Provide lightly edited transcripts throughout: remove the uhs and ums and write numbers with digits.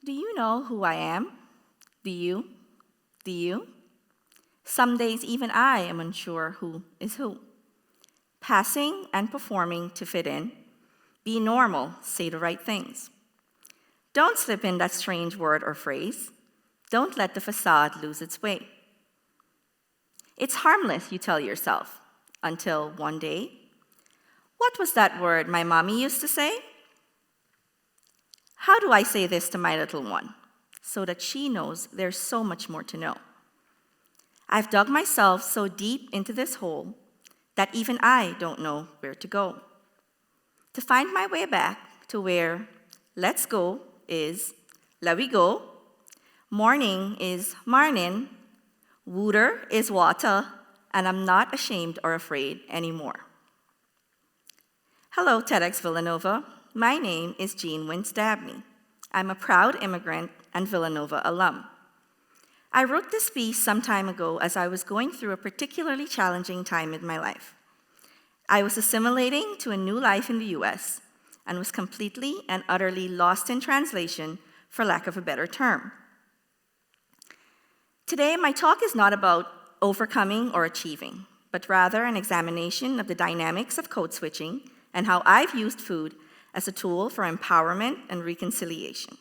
Do you know who I am? Do you? Do you? Some days even I am unsure who is who. Passing and performing to fit in. Be normal, say the right things. Don't slip in that strange word or phrase. Don't let the facade lose its way. It's harmless, you tell yourself, until one day, what was that word my mommy used to say? How do I say this to my little one so that she knows there's so much more to know? I've dug myself so deep into this hole that even I don't know where to go. To find my way back to where let's go is let we go, morning is marnin, water is water, and I'm not ashamed or afraid anymore. Hello, TEDxVillanova. My name is Jean Wintz-Dabney. I'm a proud immigrant and Villanova alum. I wrote this piece some time ago as I was going through a particularly challenging time in my life. I was assimilating to a new life in the US and was completely and utterly lost in translation, for lack of a better term. Today, my talk is not about overcoming or achieving, but rather an examination of the dynamics of code switching and how I've used food as a tool for empowerment and reconciliation.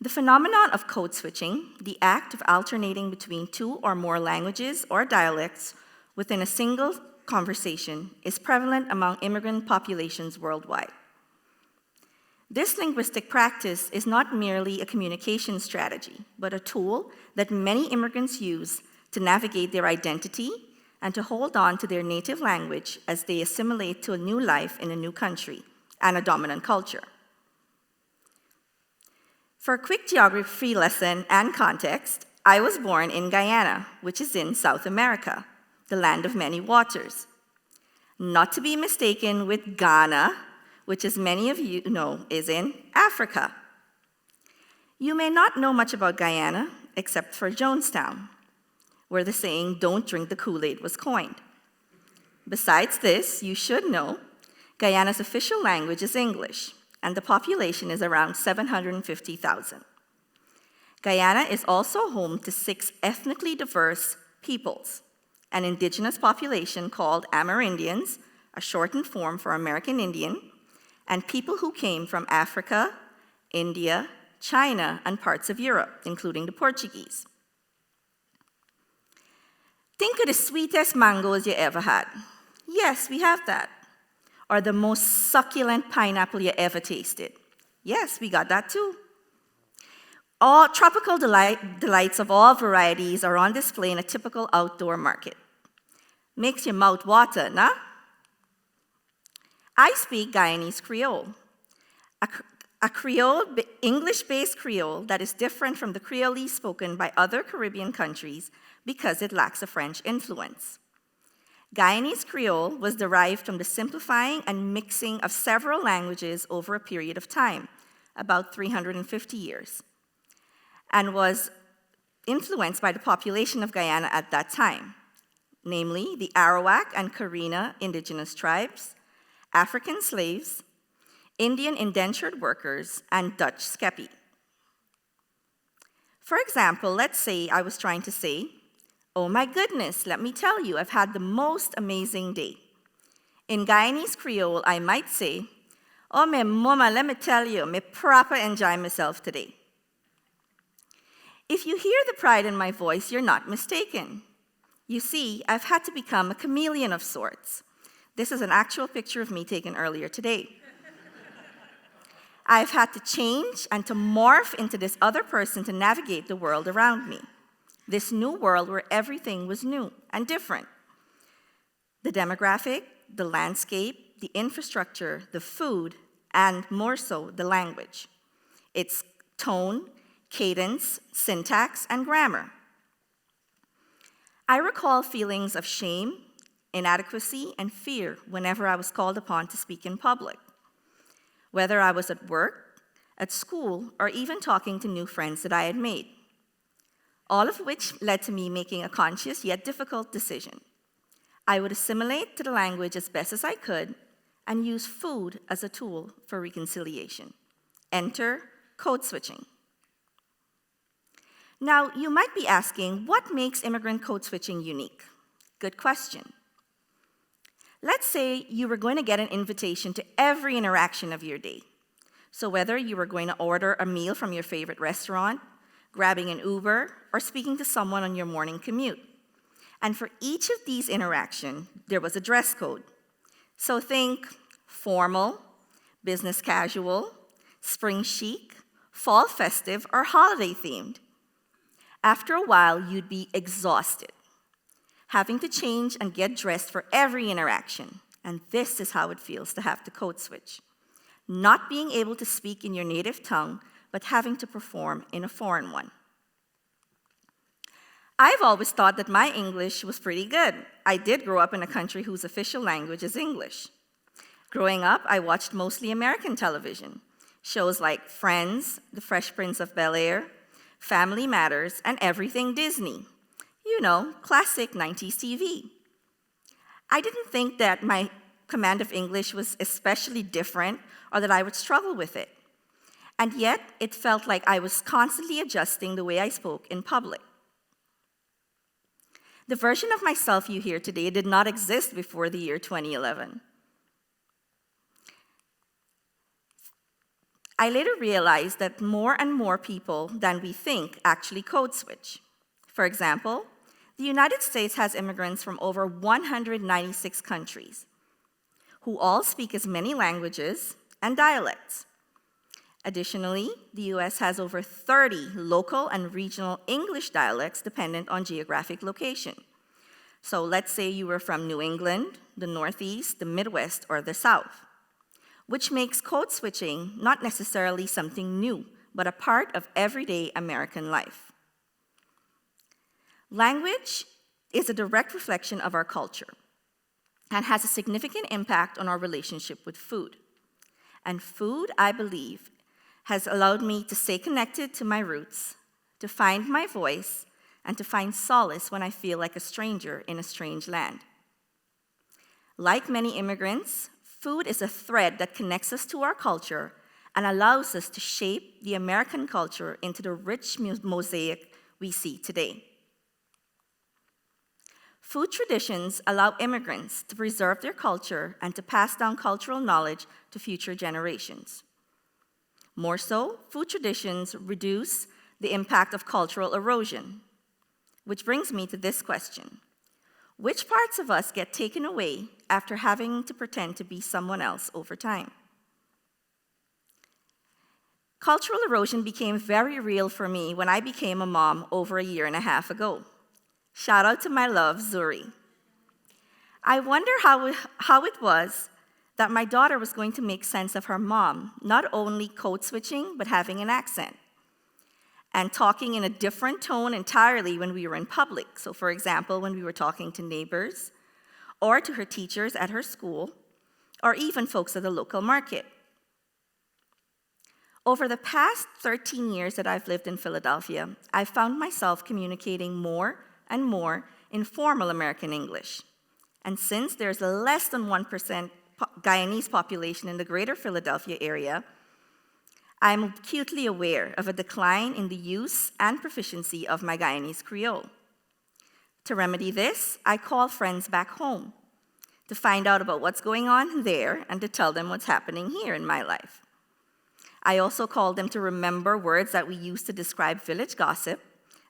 The phenomenon of code switching, the act of alternating between two or more languages or dialects within a single conversation, is prevalent among immigrant populations worldwide. This linguistic practice is not merely a communication strategy, but a tool that many immigrants use to navigate their identity and to hold on to their native language as they assimilate to a new life in a new country and a dominant culture. For a quick geography lesson and context, I was born in Guyana, which is in South America, the land of many waters. Not to be mistaken with Ghana, which as many of you know is in Africa. You may not know much about Guyana except for Jonestown, where the saying, "Don't drink the Kool-Aid," was coined. Besides this, you should know Guyana's official language is English, and the population is around 750,000. Guyana is also home to 6 ethnically diverse peoples, an indigenous population called Amerindians, a shortened form for American Indian, and people who came from Africa, India, China, and parts of Europe, including the Portuguese. Think of the sweetest mangoes you ever had. Yes, we have that. Or the most succulent pineapple you ever tasted. Yes, we got that too. All tropical delights of all varieties are on display in a typical outdoor market. Makes your mouth water, nah? I speak Guyanese Creole, a Creole, English-based Creole that is different from the Creole spoken by other Caribbean countries because it lacks a French influence. Guyanese Creole was derived from the simplifying and mixing of several languages over a period of time, about 350 years, and was influenced by the population of Guyana at that time, namely the Arawak and Carina indigenous tribes, African slaves, Indian indentured workers, and Dutch skepi. For example, let's say I was trying to say, "Oh my goodness, let me tell you, I've had the most amazing day." In Guyanese Creole, I might say, "Oh, me mama, let me tell you, me proper enjoy myself today." If you hear the pride in my voice, you're not mistaken. You see, I've had to become a chameleon of sorts. This is an actual picture of me taken earlier today. I've had to change and to morph into this other person to navigate the world around me. This new world where everything was new and different. The demographic, the landscape, the infrastructure, the food, and more so, the language. Its tone, cadence, syntax, and grammar. I recall feelings of shame, inadequacy, and fear whenever I was called upon to speak in public, whether I was at work, at school, or even talking to new friends that I had made. All of which led to me making a conscious yet difficult decision. I would assimilate to the language as best as I could and use food as a tool for reconciliation. Enter code switching. Now, you might be asking, what makes immigrant code switching unique? Good question. Let's say you were going to get an invitation to every interaction of your day. So whether you were going to order a meal from your favorite restaurant, grabbing an Uber, or speaking to someone on your morning commute. And for each of these interactions, there was a dress code. So think formal, business casual, spring chic, fall festive, or holiday themed. After a while, you'd be exhausted, having to change and get dressed for every interaction. And this is how it feels to have to code switch. Not being able to speak in your native tongue, but having to perform in a foreign one. I've always thought that my English was pretty good. I did grow up in a country whose official language is English. Growing up, I watched mostly American television, shows like Friends, The Fresh Prince of Bel-Air, Family Matters, and everything Disney. You know, classic 90s TV. I didn't think that my command of English was especially different or that I would struggle with it. And yet, it felt like I was constantly adjusting the way I spoke in public. The version of myself you hear today did not exist before the year 2011. I later realized that more and more people than we think actually code switch. For example, the United States has immigrants from over 196 countries who all speak as many languages and dialects. Additionally, the US has over 30 local and regional English dialects dependent on geographic location. So let's say you were from New England, the Northeast, the Midwest, or the South, which makes code switching not necessarily something new, but a part of everyday American life. Language is a direct reflection of our culture and has a significant impact on our relationship with food. And food, I believe, has allowed me to stay connected to my roots, to find my voice, and to find solace when I feel like a stranger in a strange land. Like many immigrants, food is a thread that connects us to our culture and allows us to shape the American culture into the rich mosaic we see today. Food traditions allow immigrants to preserve their culture and to pass down cultural knowledge to future generations. More so, food traditions reduce the impact of cultural erosion, which brings me to this question. Which parts of us get taken away after having to pretend to be someone else over time? Cultural erosion became very real for me when I became a mom over a year and a half ago. Shout out to my love, Zuri. I wonder how it was that my daughter was going to make sense of her mom, not only code switching, but having an accent, and talking in a different tone entirely when we were in public. So for example, when we were talking to neighbors, or to her teachers at her school, or even folks at the local market. Over the past 13 years that I've lived in Philadelphia, I've found myself communicating more and more in formal American English. And since there's less than 1% Guyanese population in the greater Philadelphia area, I'm acutely aware of a decline in the use and proficiency of my Guyanese Creole. To remedy this, I call friends back home to find out about what's going on there and to tell them what's happening here in my life. I also call them to remember words that we use to describe village gossip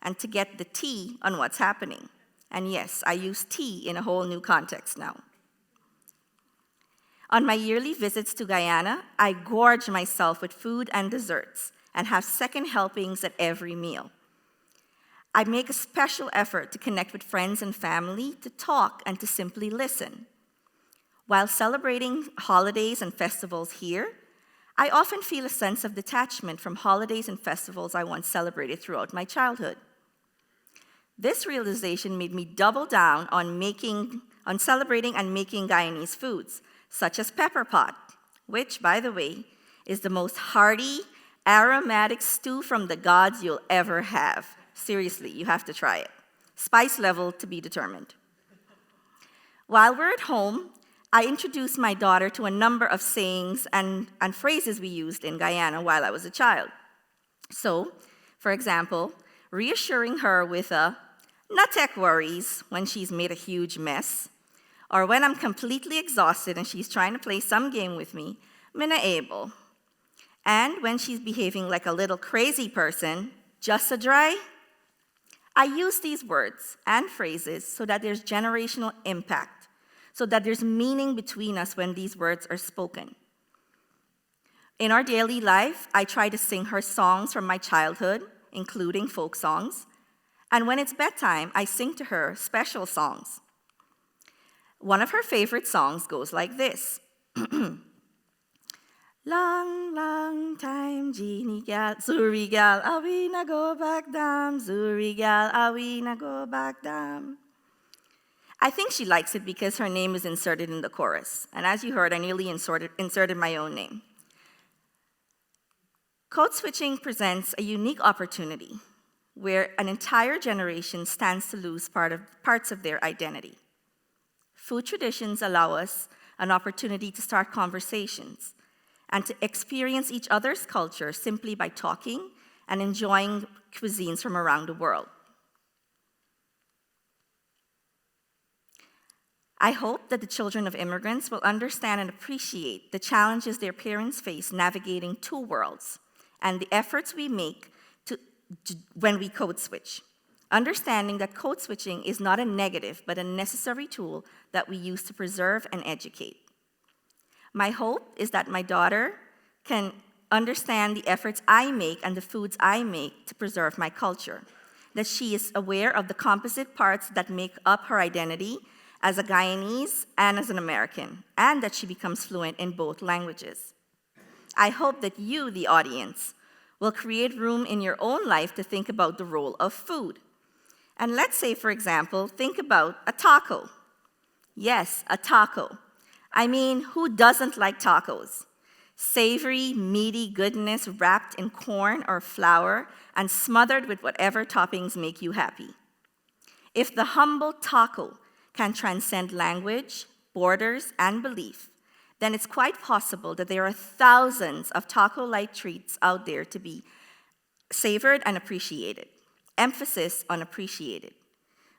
and to get the tea on what's happening. And yes, I use tea in a whole new context now. On my yearly visits to Guyana, I gorge myself with food and desserts and have second helpings at every meal. I make a special effort to connect with friends and family, to talk and to simply listen. While celebrating holidays and festivals here, I often feel a sense of detachment from holidays and festivals I once celebrated throughout my childhood. This realization made me double down on celebrating and making Guyanese foods, such as pepper pot, which, by the way, is the most hearty, aromatic stew from the gods you'll ever have. Seriously, you have to try it. Spice level to be determined. While we're at home, I introduced my daughter to a number of sayings and phrases we used in Guyana while I was a child. So, for example, reassuring her with a "not tech worries" when she's made a huge mess, or when I'm completely exhausted and she's trying to play some game with me, "Mina able." And when she's behaving like a little crazy person, "just a dry." I use these words and phrases so that there's generational impact, so that there's meaning between us when these words are spoken. In our daily life, I try to sing her songs from my childhood, including folk songs, and when it's bedtime, I sing to her special songs. One of her favorite songs goes like this. Long, long time, Jeannie gal, Zuri gal, we na go back down, Zuri gal, we na go back down. I think she likes it because her name is inserted in the chorus, and as you heard, I nearly inserted my own name. Code switching presents a unique opportunity where an entire generation stands to lose parts of their identity. Food traditions allow us an opportunity to start conversations and to experience each other's culture simply by talking and enjoying cuisines from around the world. I hope that the children of immigrants will understand and appreciate the challenges their parents face navigating two worlds and the efforts we make when we code switch, understanding that code switching is not a negative but a necessary tool that we use to preserve and educate. My hope is that my daughter can understand the efforts I make and the foods I make to preserve my culture, that she is aware of the composite parts that make up her identity as a Guyanese and as an American, and that she becomes fluent in both languages. I hope that you, the audience, will create room in your own life to think about the role of food. And let's say, for example, think about a taco. Yes, a taco. I mean, who doesn't like tacos? Savory, meaty goodness wrapped in corn or flour and smothered with whatever toppings make you happy. If the humble taco can transcend language, borders, and belief, then it's quite possible that there are thousands of taco-like treats out there to be savored and appreciated. Emphasis on appreciated.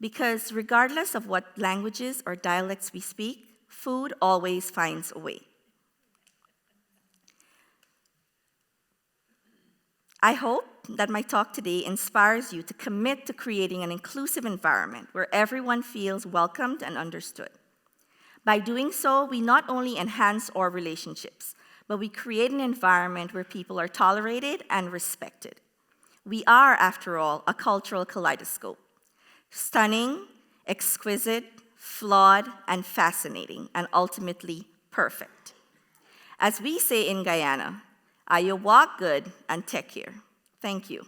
Because regardless of what languages or dialects we speak, food always finds a way. I hope that my talk today inspires you to commit to creating an inclusive environment where everyone feels welcomed and understood. By doing so, we not only enhance our relationships, but we create an environment where people are tolerated and respected. We are, after all, a cultural kaleidoscope. Stunning, exquisite, flawed, and fascinating, and ultimately perfect. As we say in Guyana, "Ayo walk good and take care." Thank you.